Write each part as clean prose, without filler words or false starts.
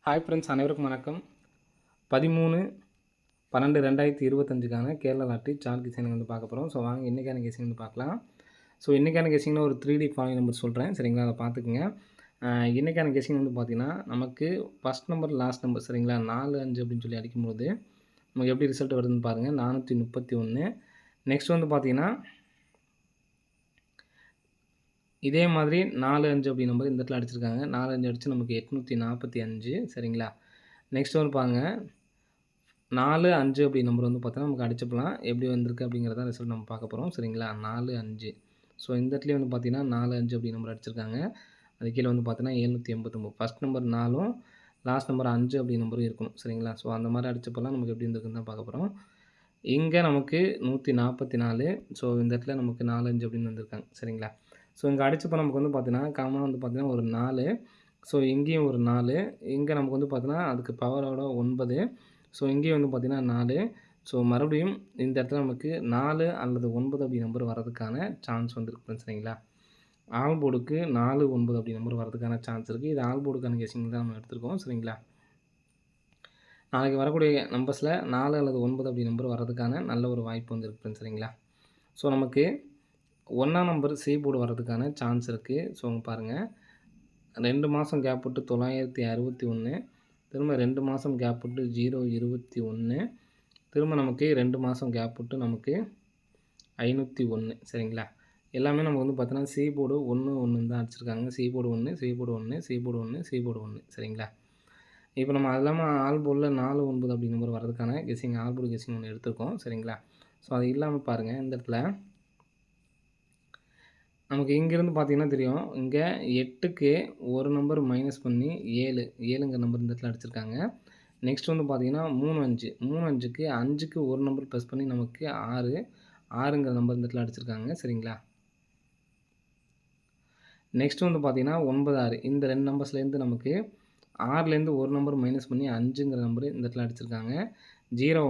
Hi friends, அனைவருக்கும் வணக்கம். 13/12/2025க்கான Kerala lottery chart guessing வந்து பார்க்க போகிறோம். ஸோ வாங்க இன்றைக்கான கெஸிங் வந்து பார்க்கலாம். ஸோ இன்றைக்கான கெஸிங்கில் ஒரு 3D ஃபாலோயிங் நம்பர் சொல்கிறேன், சரிங்களா? அதை பார்த்துக்குங்க. இன்றைக்கான கெஸிங் வந்து பார்த்தீங்கன்னா, நமக்கு ஃபஸ்ட் நம்பர் லாஸ்ட் நம்பர், சரிங்களா? 4, 5 அப்படின்னு சொல்லி அடிக்கும்போது நமக்கு எப்படி ரிசல்ட் வருதுன்னு பாருங்கள். 431. நெக்ஸ்ட் வந்து பார்த்தீங்கன்னா, இதே மாதிரி 4, 5 அப்படி நம்பர் இந்த இடத்துல அடிச்சிருக்காங்க. 4, 5 அடித்து நமக்கு 845, சரிங்களா? நெக்ஸ்ட் வந்து பாருங்கள், 4, 5 அப்படி நம்பர் வந்து பார்த்தோன்னா நமக்கு அடிச்சப்பலாம் எப்படி வந்திருக்கு அப்படிங்கிறத ரிசல்ட் நம்ம பார்க்க போகிறோம், சரிங்களா? 4, 5. ஸோ இந்த இடத்துலேயே வந்து பார்த்தீங்கன்னா 4, 5 அப்படி நம்பர் அடிச்சிருக்காங்க. அது கீழே வந்து பார்த்தீங்கன்னா 789. ஃபஸ்ட் நம்பர் 4ம் லாஸ்ட் நம்பர் 5 அப்படி நம்பரும் இருக்கணும், சரிங்களா? ஸோ அந்த மாதிரி அடிச்சப்பெல்லாம் நமக்கு எப்படி இருந்திருக்குன்னு தான் பார்க்க போகிறோம். இங்கே நமக்கு 144. ஸோ இந்த இடத்துல நமக்கு 4, 5 அப்படின்னு வந்திருக்காங்க, சரிங்களா? ஸோ இங்கே அடிச்சப்போ நமக்கு வந்து பார்த்தீங்கன்னா காமனாக வந்து பார்த்தீங்கன்னா ஒரு 4. ஸோ இங்கேயும் ஒரு 4. இங்கே நமக்கு வந்து பார்த்தீங்கன்னா அதுக்கு பவரோட 9. ஸோ இங்கேயும் வந்து பார்த்தீங்கன்னா 4. ஸோ மறுபடியும் இந்த இடத்துல நமக்கு 4 அல்லது 9 அப்படி நம்பர் வரதுக்கான சான்ஸ் வந்துருக்கு, சரிங்களா? ஆல் போர்டுக்கு 4, 9 அப்படி நம்பர் வரதுக்கான சான்ஸ் இருக்குது. இது ஆல் போர்டுக்கான கெஸிங் தான் நம்ம எடுத்துருக்கோம், சரிங்களா? நாளைக்கு வரக்கூடிய நம்பர்ஸில் 4 அல்லது 9 அப்படி நம்பர் வரதுக்கான நல்ல ஒரு வாய்ப்பு வந்து இருக்குது, சரிங்களா? ஸோ நமக்கு 1ஆம் நம்பர் சி போர்டு வரதுக்கான சான்ஸ் இருக்குது. ஸோ பாருங்கள், 2 மாதம் கேப் விட்டு 961, திரும்ப 2 மாதம் கேப் விட்டு 021, திரும்ப நமக்கு 2 மாதம் கேப் விட்டு நமக்கு 501, சரிங்களா? எல்லாமே நமக்கு வந்து பார்த்தீங்கன்னா சி போர்டு 1, 1 தான் அடிச்சிருக்காங்க. C board 1, C board 1, C board 1, C board 1, சரிங்களா? இப்போ நம்ம அது இல்லாமல் ஆல் போர்டில் 4, 9 அப்படி நம்பர் வரதுக்கான கெஸிங் ஆல் போர்டு கெஸிங் ஒன்று எடுத்துருக்கோம், சரிங்களா? ஸோ அது இல்லாமல் பாருங்கள், இந்த இடத்துல நமக்கு இங்கேருந்து பார்த்தீங்கன்னா தெரியும், இங்கே 8க்கு ஒரு நம்பர் மைனஸ் பண்ணி 7ங்கிற நம்பர் இந்த இடத்துல அடிச்சிருக்காங்க. நெக்ஸ்ட் வந்து பார்த்தீங்கன்னா 3, 5 3, 5க்கு ஒரு நம்பர் ப்ளஸ் பண்ணி நமக்கு 6ங்கிற நம்பர் இந்த இடத்துல அடிச்சிருக்காங்க, சரிங்களா? நெக்ஸ்ட் வந்து பார்த்தீங்கன்னா 9, 6 இந்த 2 நம்பர்ஸ்லேருந்து நமக்கு 6லேருந்து ஒரு நம்பர் மைனஸ் பண்ணி 5ங்கிற நம்பர் இந்த இடத்துல அடிச்சிருக்காங்க. 0,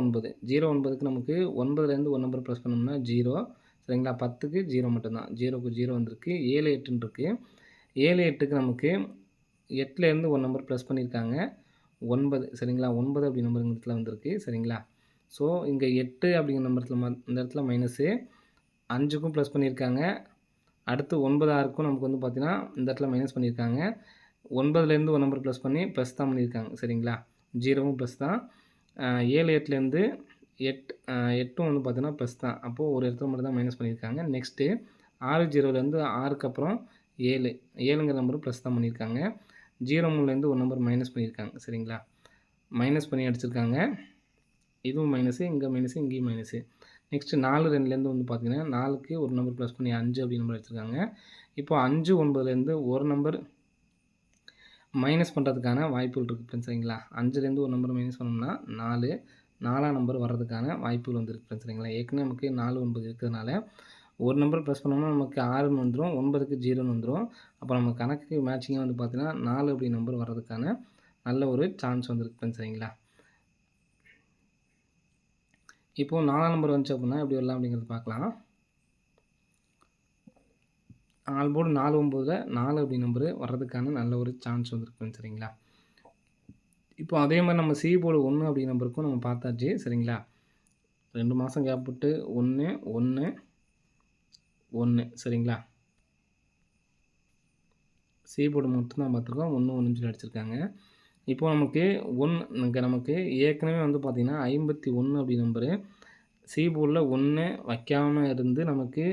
9க்கு நமக்கு 9லேருந்து ஒரு நம்பர் ப்ளஸ் பண்ணோம்னா 0, சரிங்களா? 10க்கு 0 மட்டும்தான். 0க்கு 0 வந்திருக்கு. 7, 8ன்னு இருக்குது. 7, 8க்கு நமக்கு 8லேருந்து ஒரு நம்பர் ப்ளஸ் பண்ணியிருக்காங்க 9, சரிங்களா? 9 அப்படி நம்பர் இந்த இடத்துல வந்திருக்கு, சரிங்களா? ஸோ இங்கே 8 அப்படிங்கிற நம்பரத்தில் இந்த இடத்துல மைனஸு 5க்கும் ப்ளஸ் பண்ணியிருக்காங்க. அடுத்து 9, 6க்கும் நமக்கு வந்து பார்த்தீங்கன்னா இந்த இடத்துல மைனஸ் பண்ணியிருக்காங்க. 9லேருந்து ஒரு நம்பர் ப்ளஸ் பண்ணி ப்ளஸ் தான் பண்ணியிருக்காங்க, சரிங்களா? 0வும் ப்ளஸ் தான். 7, 8லேருந்து 8ம் வந்து பார்த்தீங்கன்னா ப்ளஸ் தான். அப்போது ஒரு இடத்துல மட்டும் தான் மைனஸ் பண்ணியிருக்காங்க. நெக்ஸ்ட்டு 6, 0லேருந்து 6க்கு அப்புறம் 7ங்கிற நம்பரும் ப்ளஸ் தான் பண்ணியிருக்காங்க. 0, 3லேருந்து ஒரு நம்பர் மைனஸ் பண்ணியிருக்காங்க, சரிங்களா? மைனஸ் பண்ணி அடிச்சிருக்காங்க. இதுவும் மைனஸு, இங்கே மைனஸு, இங்கேயும் மைனஸு. நெக்ஸ்ட்டு 4, 2லேருந்து வந்து பார்த்தீங்கன்னா 4க்கு ஒரு நம்பர் ப்ளஸ் பண்ணி 5 அப்படி நம்பர் அடிச்சிருக்காங்க. இப்போ 5, 9லேருந்து ஒரு நம்பர் மைனஸ் பண்ணுறதுக்கான வாய்ப்புகள் இருக்குது ஃப்ரெண்ட்ஸ், சரிங்களா? 5லேருந்து ஒரு நம்பர் மைனஸ் பண்ணோம்னா 4ஆம் நம்பர் வர்றதுக்கான வாய்ப்புகள் வந்துருக்கு ஃப்ரெண்ட்ஸ், சரிங்களா? ஏற்கனவே நமக்கு 4, 9 இருக்கிறதுனால ஒரு நம்பர் ப்ளஸ் பண்ணோம்னா நமக்கு 6ன்னு வந்துடும், 9க்கு 0ன்னு வந்துடும். அப்போ நம்ம கணக்குக்கு மேட்சிங்காக வந்து பார்த்தீங்கன்னா 4 அப்படி நம்பர் வர்றதுக்கான நல்ல ஒரு சான்ஸ் வந்துருக்கு ஃப்ரெண்ட்ஸ், சரிங்களா? இப்போது 4ஆம் நம்பர் வந்துச்சு அப்படின்னா எப்படி வரலாம் அப்படிங்கிறது பார்க்கலாம். ஆல் போர்டு 4, 9ல் 4 அப்படி நம்பரு வர்றதுக்கான நல்ல ஒரு சான்ஸ் வந்துருக்கு, சரிங்களா? இப்போ அதே மாதிரி நம்ம சி போர்டு 1 அப்படி நம்பருக்கும் நம்ம பார்த்தாச்சு, சரிங்களா? 2 மாதம் கேப் விட்டு 1, 1, 1, சரிங்களா? சி போர்டு மட்டும் தான் பார்த்துருக்கோம். 1, 1ன்னு சொல்லி அடிச்சிருக்காங்க. இப்போ நமக்கு இங்கே நமக்கு ஏற்கனவே வந்து பார்த்திங்கன்னா 51 அப்படி நம்பரு சி போர்டில் 1 வைக்காமல் இருந்து நமக்கு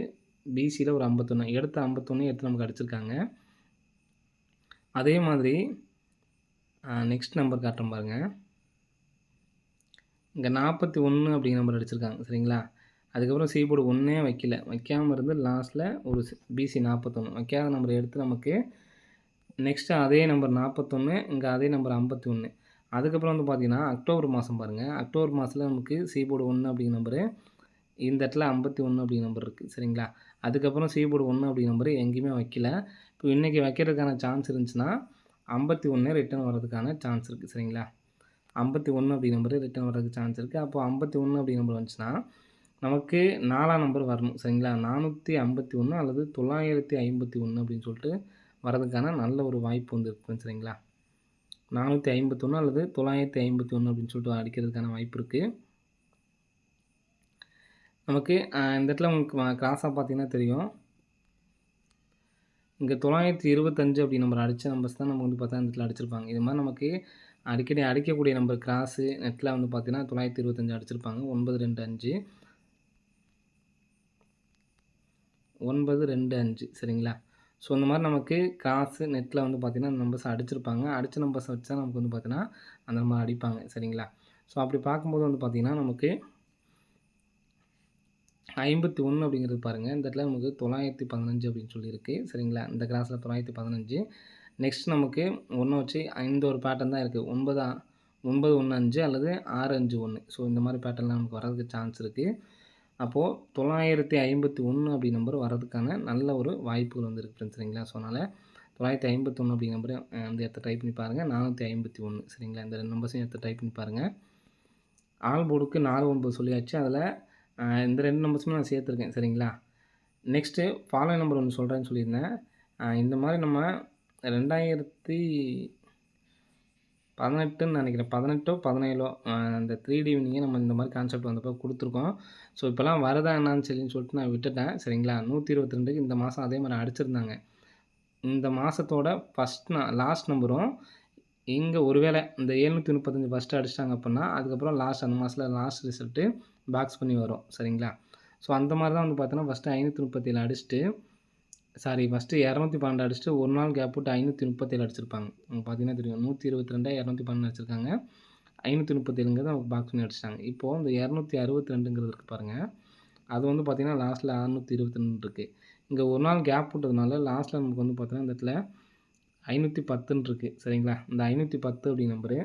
பிசியில் ஒரு 51 எடுத்து 51 எடுத்து நமக்கு அடிச்சிருக்காங்க. அதே மாதிரி நெக்ஸ்ட் நம்பர் காட்டுறேன் பாருங்கள். இங்கே 41 அப்படிங்கிற நம்பர் அடிச்சிருக்காங்க, சரிங்களா? அதுக்கப்புறம் சி போர்டு 1 வைக்காமல் இருந்து லாஸ்ட்டில் ஒரு பிசி 41 வைக்காத நம்பர் எடுத்து நமக்கு நெக்ஸ்ட்டு அதே நம்பர் 41, இங்கே அதே நம்பர் 51. அதுக்கப்புறம் வந்து பார்த்திங்கன்னா அக்டோபர் மாதம் பாருங்கள். அக்டோபர் மாதத்தில் நமக்கு சி போர்டு 1 அப்படிங்கிற நம்பரு இந்த இடத்துல 51 அப்படிங்கிற நம்பர் இருக்குது, சரிங்களா? அதுக்கப்புறம் சி போர்டு 1 அப்படிங்கிற நம்பர் எங்கேயுமே வைக்கல. இப்போ இன்றைக்கி வைக்கிறதுக்கான சான்ஸ் இருந்துச்சுன்னா 51 ரிட்டர்ன் வர்றதுக்கான சான்ஸ் இருக்குது, சரிங்களா? 51 அப்படி நம்பர் ரிட்டர்ன் வர்றதுக்கு சான்ஸ் இருக்குது. அப்போ 51 அப்படி நம்பர் வந்துச்சுன்னா நமக்கு 4ஆம் நம்பர் வரணும், சரிங்களா? 451 அல்லது 951 அப்படின்னு சொல்லிட்டு வரதுக்கான நல்ல ஒரு வாய்ப்பு வந்து இருக்குது, சரிங்களா? 451 அல்லது 951 அப்படின்னு சொல்லிட்டு அடிக்கிறதுக்கான வாய்ப்பு இருக்குது. நமக்கு இந்த இடத்துல உங்களுக்கு கிராஸாக பார்த்தீங்கன்னா தெரியும். இங்கே 925 அப்படி நம்பர் அடித்த நம்பர்ஸ் தான் நம்ம வந்து பார்த்தா இந்த இடத்துல அடிச்சிருப்பாங்க. இது மாதிரி நமக்கு அடிக்கடி அடிக்கக்கூடிய நம்பர் கிராஸு நெட்டில் வந்து பார்த்தீங்கன்னா 925 அடிச்சிருப்பாங்க. 925 925 சரிங்களா? ஸோ இந்த மாதிரி நமக்கு கிராஸு நெட்டில் வந்து பார்த்தீங்கன்னா அந்த நம்பர்ஸ் அடிச்சிருப்பாங்க. அடித்த நம்பர்ஸை வச்சு தான் நமக்கு வந்து பார்த்தீங்கன்னா அந்த நம்பர் அடிப்பாங்க சரிங்களா? ஸோ அப்படி பார்க்கும்போது வந்து பார்த்தீங்கன்னா நமக்கு 51 அப்படிங்கிறது பாருங்கள். இந்த இடத்துல நமக்கு 915 அப்படின்னு சொல்லியிருக்கு சரிங்களா? இந்த கிராஸில் 915. நெக்ஸ்ட் நமக்கு 1 வச்சு இந்த ஒரு பேட்டர்ன் தான் இருக்குது. 915 அல்லது 651. ஸோ இந்த மாதிரி பேட்டர்ன்லாம் நமக்கு வரதுக்கு சான்ஸ் இருக்குது. அப்போது 951 அப்படி நம்பர் வரதுக்கான நல்ல ஒரு வாய்ப்புகள் வந்து இருக்குது சரிங்களா? ஸோ அதனால் 951 அப்படி நம்பர் வந்து எடுத்து ட்ரை பண்ணி பாருங்கள். 451 சரிங்களா? இந்த 2 நம்பர்ஸையும் எடுத்து ட்ரை பண்ணி பாருங்கள். ஆல் போர்டுக்கு 49 சொல்லியாச்சு. அதில் இந்த 2 நம்பர்ஸுமே நான் சேர்த்துருக்கேன் சரிங்களா? நெக்ஸ்ட்டு ஃபாலோயிங் நம்பர் ஒன்று சொல்கிறேன்னு சொல்லியிருந்தேன். இந்த மாதிரி நம்ம 2018ன்னு நினைக்கிறேன். 18ஓ 17ஓ அந்த 3D வின்னிங்கை நம்ம இந்த மாதிரி கான்செப்ட் வந்தப்போ கொடுத்துருக்கோம். ஸோ இப்போலாம் வருதா என்னான்னு சொல்லிட்டு நான் விட்டுட்டேன் சரிங்களா? 122க்கு இந்த மாதம் அதே மாதிரி அடிச்சிருந்தாங்க. இந்த மாதத்தோட லாஸ்ட் நம்பரும் இங்கே ஒருவேளை இந்த 735 ஃபஸ்ட்டு அடிச்சிட்டாங்க அப்படின்னா அதுக்கப்புறம் அந்த மாதத்தில் லாஸ்ட் ரிசல்ட்டு பாக்ஸ் பண்ணி வரும் சரிங்களா? ஸோ அந்த மாதிரி தான் வந்து பார்த்தோன்னா ஃபஸ்ட்டு 537 அடிச்சுட்டு ஃபஸ்ட்டு 212 அடிச்சுட்டு ஒரு நாள் கேப் விட்டு 537 அடிச்சிருப்பாங்க. பார்த்தீங்கன்னா தெரியும் 122 212 அடிச்சிருக்காங்க. 537ங்கிறத அவங்க பாக்ஸ் பண்ணி அடிச்சிட்டாங்க. இப்போது இந்த 262ங்கிறது இருக்குது பாருங்கள். அது வந்து பார்த்திங்கன்னா லாஸ்ட்டில் 622 இருக்குது. இங்கே ஒரு நாள் கேப் விட்டதுனால லாஸ்ட்டில் நமக்கு வந்து பார்த்தீங்கன்னா இந்த இடத்துல 510 இருக்குது சரிங்களா? இந்த 510 அப்படி நம்பரு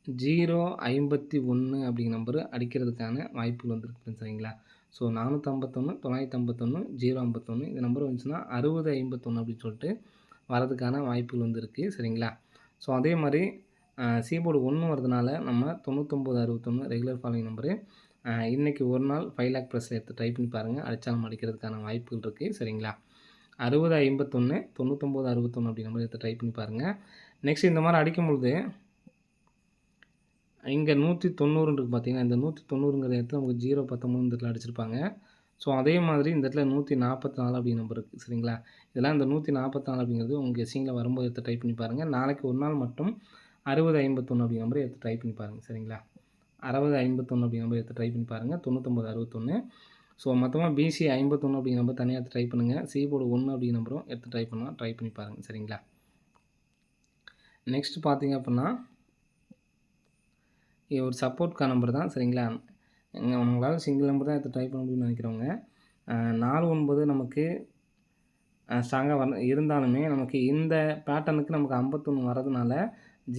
051 அப்படிங்கிற நம்பரு அடிக்கிறதுக்கான வாய்ப்புகள் வந்துருக்கு சரிங்களா? ஸோ 451 951 051 இந்த நம்பர் வந்துச்சுன்னா 6051 அப்படின்னு சொல்லிட்டு வரதுக்கான வாய்ப்புகள் வந்து இருக்குது சரிங்களா? ஸோ அதே மாதிரி சீபோர்டு 1 வரதுனால நம்ம 9961 ரெகுலர் ஃபாலோயிங் நம்பரு இன்றைக்கி ஒரு நாள் 5 லேக் ப்ளஸில் எடுத்து ட்ரை பண்ணி பாருங்கள். அடித்தாலும் அடிக்கிறதுக்கான வாய்ப்புகள் இருக்குது சரிங்களா? 6051 9961 அப்படி நம்பர் எடுத்து ட்ரை பண்ணி பாருங்கள். நெக்ஸ்ட் இந்த மாதிரி அடிக்கும்பொழுது இங்கே 190 இருக்குது பார்த்தீங்கன்னா, இந்த 190ங்கிற இடத்துல நமக்கு 019 இந்த இடத்துல அடிச்சிருப்பாங்க. ஸோ அதே மாதிரி இந்த இடத்துல 144 அப்படி நம்பர் இருக்குது சரிங்களா? இதெல்லாம் இந்த 144 அப்படிங்கிறது உங்கள் கெஸ்ஸிங்கில் வரும்போது எடுத்து ட்ரை பண்ணி பாருங்கள். நாளைக்கு ஒரு நாள் மட்டும் 6051 அப்படி நம்பரை எடுத்து ட்ரை பண்ணி பாருங்கள் சரிங்களா? 6051 அப்படி நம்பர் எடுத்து ட்ரை பண்ணி பாருங்கள். 9961. ஸோ மொத்தமாக BC 51 அப்படிங்கிற நம்பர் தனியாக எடுத்து ட்ரை பண்ணுங்கள். சீபோர்டு 1 அப்படிங்கிற நம்பரும் எடுத்து ட்ரை பண்ணி பாருங்கள் சரிங்களா? நெக்ஸ்ட் பார்த்தீங்க அப்படின்னா இது ஒரு சப்போர்ட்கான நம்பர் தான் சரிங்களா? உங்களால் சிங்கிள் நம்பர் தான் எடுத்து ட்ரை பண்ண முடியும்னு நினைக்கிறவங்க 49 நமக்கு ஸ்ட்ராங்காக இருந்தாலுமே நமக்கு இந்த பேட்டர்னுக்கு நமக்கு 51 வரதுனால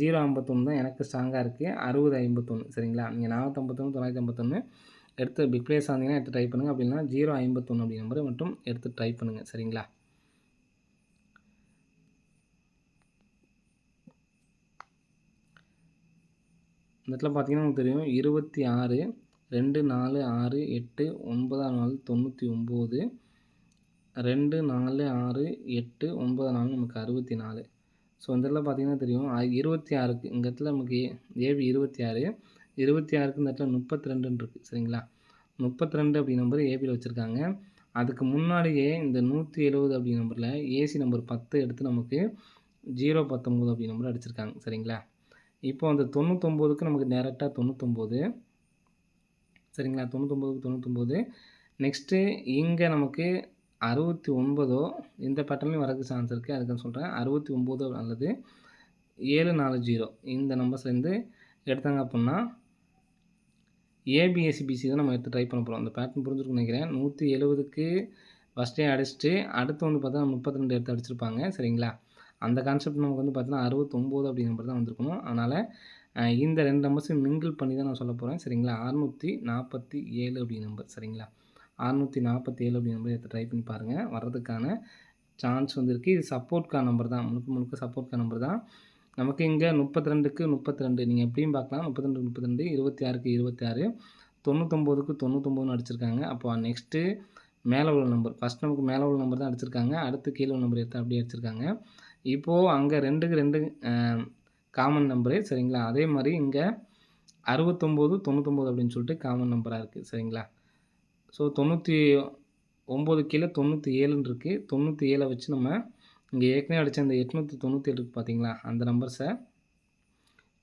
051 தான் எனக்கு ஸ்ட்ராங்காக இருக்குது. 6051 சரிங்களா? நீங்கள் 451 951 எடுத்து பிக் பிளேஸ் ஆனீங்கன்னா எடுத்து ட்ரை பண்ணுங்கள். அப்படின்னா 051 அப்படி நம்பரை மட்டும் எடுத்து ட்ரை பண்ணுங்கள் சரிங்களா? இந்த இடத்துல பார்த்தீங்கன்னா உங்களுக்கு தெரியும் 26 2 4 6 8 9 4 99 2 4 6 8 9 4 நமக்கு 64. ஸோ இந்த இடத்துல பார்த்தீங்கன்னா தெரியும் 26க்கு இந்த இடத்துல நமக்கு ஏபி 26 26க்கு இந்த இடத்துல 32 இருக்குது சரிங்களா? 32 அப்படி நம்பர் ஏபியில் வச்சுருக்காங்க. அதுக்கு முன்னாடியே இந்த 170 அப்படி நம்பரில் ஏசி நம்பர் 10 எடுத்து நமக்கு 019 அப்படி நம்பர் அடிச்சிருக்காங்க சரிங்களா? இப்போ அந்த 99க்கு நமக்கு டேரெக்டாக 99 சரிங்களா? 99க்கு 99. நெக்ஸ்ட்டு இங்கே நமக்கு 69 இந்த பேட்டர்ன்லையும் வரதுக்கு சான்ஸ் இருக்குது. அதுக்கு சொல்கிறேன் 69 அல்லது 740 இந்த நம்பர்ஸ்லேருந்து எடுத்தாங்க அப்படின்னா ஏபிஎஸ்சிபிசி தான் நம்ம எடுத்து ட்ரை பண்ண போகிறோம். அந்த பேட்டர்ன் புரிஞ்சுருக்குன்னு நினைக்கிறேன். 170க்கு ஃபஸ்ட்டே அடிச்சுட்டு அடுத்து வந்து பார்த்தா 32 எடுத்து அடிச்சிருப்பாங்க சரிங்களா? அந்த கான்செப்ட் நமக்கு வந்து பார்த்தீங்கன்னா 69 அப்படி நம்பர் தான் வந்திருக்கணும். அதனால் இந்த 2 நம்பர்ஸையும் மிங்கிள் பண்ணி தான் நான் சொல்ல போகிறேன் சரிங்களா? 647 அப்படி நம்பர் சரிங்களா? 647 அப்படி நம்பர் எடுத்து ட்ரை பண்ணி பாருங்கள். வர்றதுக்கான சான்ஸ் வந்துருக்கு. இது சப்போர்ட்கான நம்பர் தான். முழுக்க சப்போர்ட்கான நம்பர் தான். நமக்கு இங்கே 32க்கு 32 நீங்கள் எப்படியும் பார்க்கலாம். 32 32 26க்கு 26 99க்கு 99ன்னு அடிச்சிருக்காங்க. அப்போ நெக்ஸ்ட்டு மேலே உள்ள நம்பர் ஃபஸ்ட் நமக்கு மேலே உள்ள நம்பர் தான் அடிச்சிருக்காங்க. அடுத்து கீழே உள்ள நம்பர் எடுத்து அப்படியே அடிச்சிருக்காங்க. இப்போது அங்கே 2க்கு 2 காமன் நம்பரு சரிங்களா. அதே மாதிரி இங்கே 69, 99 அப்படின்னு சொல்லிட்டு காமன் நம்பராக இருக்குது சரிங்களா. ஸோ 99 கீழே 97ன்னு இருக்குது. 97 வச்சு நம்ம இங்கே ஏற்கனவே அடித்த அந்த 897 இருக்குது பார்த்தீங்களா, அந்த நம்பர்ஸை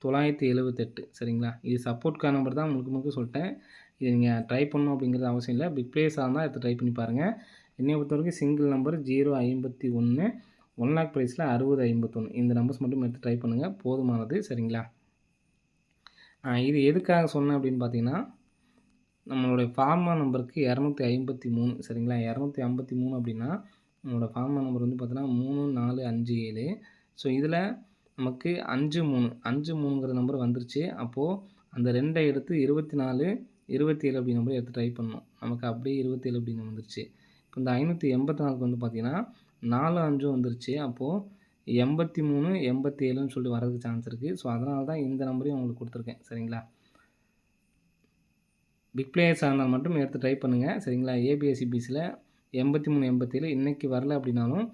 978 சரிங்களா. இது சப்போர்ட்கான நம்பர் தான் முழுக்க முழுக்க சொல்லிட்டேன். இது நீங்கள் ட்ரை பண்ணணும் அப்படிங்கிறது அவசியம் இல்லை. பிக் பிளேயர்ஸாக இருந்தால் எடுத்து ட்ரை பண்ணி பாருங்கள். என்னைய பொறுத்தவரைக்கும் சிங்கிள் நம்பர் 051 1 லேக் ப்ரைஸில் 6051 இந்த நம்பர்ஸ் மட்டும் எடுத்து ட்ரை பண்ணுங்கள், போதுமானது சரிங்களா. இது எதுக்காக சொன்னேன் அப்படின்னு பார்த்தீங்கன்னா, நம்மளுடைய ஃபார்மா நம்பருக்கு 253 சரிங்களா. 253 அப்படின்னா நம்மளோட ஃபார்மா நம்பர் வந்து பார்த்தீங்கன்னா 3457. ஸோ இதில் நமக்கு 53ங்கிற நம்பர் வந்துருச்சு. அப்போது அந்த 2ஐ எடுத்து 24, 27 அப்படி நம்பர் எடுத்து ட்ரை பண்ணணும். நமக்கு அப்படியே 27 அப்படின்னு வந்துருச்சு. இப்போ இந்த 584க்கு வந்து பார்த்தீங்கன்னா 4 5 வந்துருச்சு. அப்போது 83, 87ன்னு சொல்லிட்டு வரதுக்கு சான்ஸ் இருக்குது. ஸோ அதனால தான் இந்த நம்பரையும் உங்களுக்கு கொடுத்துருக்கேன் சரிங்களா. பிக் பிளேயர்ஸாக இருந்தால் மட்டும் எடுத்து ட்ரை பண்ணுங்கள் சரிங்களா. ஏபிஎஸ்சிபிஸில் 83, 87 இன்றைக்கி வரல அப்படின்னாலும்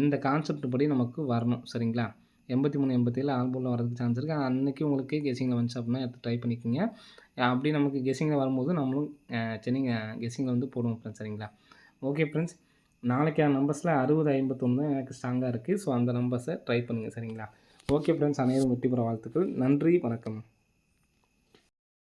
இந்த கான்செப்ட் படி நமக்கு வரணும் சரிங்களா. 83, 87 ஆல்போர்டில் வரதுக்கு சான்ஸ் இருக்குது. அன்றைக்கி உங்களுக்கு கெஸ்ஸிங்கில் வந்துச்சு அப்படின்னா எடுத்து ட்ரை பண்ணிக்கோங்க. அப்படி நமக்கு கெஸ்ஸிங்கில் வரும்போது நம்மளும் கெஸ்ஸிங்கில் வந்து போடுவோம் ஃப்ரெண்ட்ஸ் சரிங்களா. ஓகே ஃப்ரெண்ட்ஸ், நாளைக்கான நம்பர்ஸில் 60, 51 தான் எனக்கு ஸ்ட்ராங்காக இருக்குது. ஸோ அந்த நம்பர்ஸை ட்ரை பண்ணுங்கள் சரிங்களா. ஓகே ஃப்ரெண்ட்ஸ், அனைவரும் வெற்றி பெற வாழ்த்துக்கள். நன்றி, வணக்கம்.